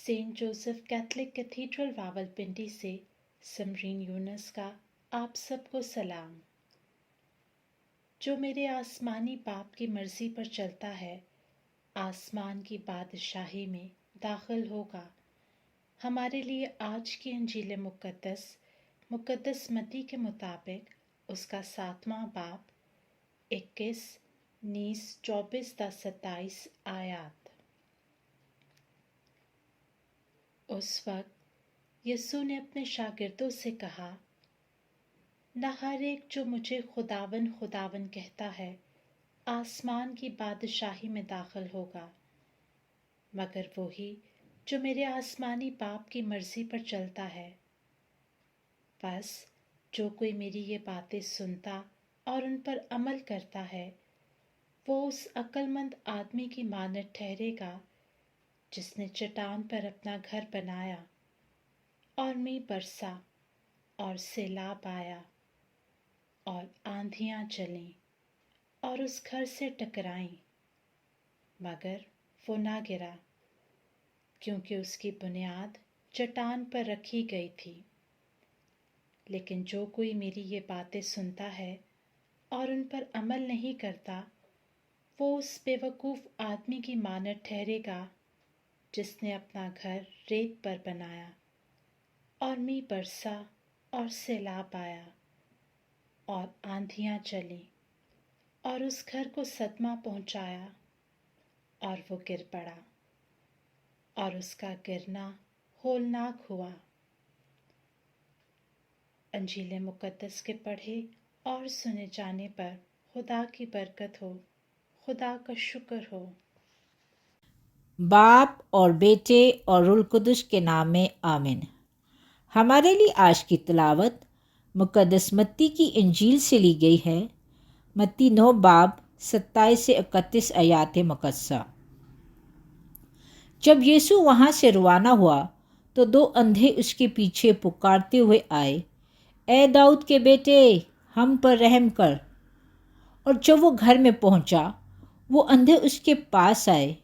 Saint Joseph Catholic Cathedral Rawalpindi से समरीन यूनुस का आप सबको सलाम। जो मेरे आसमानी बाप की मर्जी पर चलता है आसमान की बादशाही में दाखिल होगा। हमारे लिए आज की इंजील मुकद्दस मत्ती के मुताबिक उसका 7वां बाब 21, 19, 24-27 आयात। उस वक्त यीशु ने अपने शागिर्दों से कहा, न हर एक जो मुझे खुदावन खुदावन कहता है आसमान की बादशाही में दाखिल होगा, मगर वही जो मेरे आसमानी बाप की मर्जी पर चलता है। बस जो कोई मेरी ये बातें सुनता और उन पर अमल करता है वो उस अक्लमंद आदमी की मानद ठहरेगा जिसने चट्टान पर अपना घर बनाया और मींह बरसा और सैलाब आया और आंधियां चलीं और उस घर से टकराईं, मगर वो ना गिरा क्योंकि उसकी बुनियाद चट्टान पर रखी गई थी। लेकिन जो कोई मेरी ये बातें सुनता है और उन पर अमल नहीं करता वो उस बेवकूफ़ आदमी की मानद ठहरेगा जिसने अपना घर रेत पर बनाया और मींह बरसा और सैलाब आया और आंधियां चलीं और उस घर को सदमा पहुंचाया और वो गिर पड़ा और उसका गिरना होलनाक हुआ। इंजील मुकद्दस के पढ़े और सुने जाने पर खुदा की बरकत हो, खुदा का शुक्र हो। बाप और बेटे और रूह कुदस के नाम में आमीन। हमारे लिए आज की तिलावत मुकद्दस मत्ती की इंजील से ली गई है। मत्ती 9 बाब 27 से 31 आयात मुकद्दसा। जब यीशु वहाँ से रवाना हुआ तो 2 अंधे उसके पीछे पुकारते हुए आए, ए दाऊद के बेटे, हम पर रहम कर। और जब वो घर में पहुँचा वो अंधे उसके पास आए।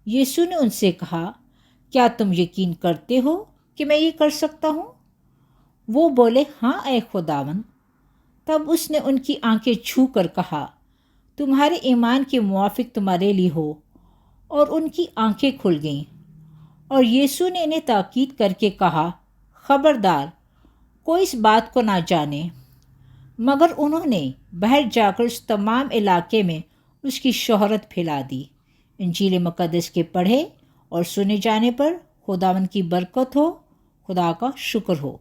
यीशु ने उनसे कहा, क्या तुम यकीन करते हो कि मैं ये कर सकता हूँ? वो बोले, हाँ ऐ खुदावन। तब उसने उनकी आंखें छू कर कहा, तुम्हारे ईमान के मुआफिक तुम्हारे लिए हो। और उनकी आंखें खुल गईं। और यीशु ने इन्हें ताकीद करके कहा, खबरदार, कोई इस बात को ना जाने। मगर उन्होंने बाहर जाकर उस तमाम इलाके में उसकी शोहरत फैला दी। इंजील मुकद्दस के पढ़े और सुने जाने पर खुदावन की बरकत हो, खुदा का शुक्र हो।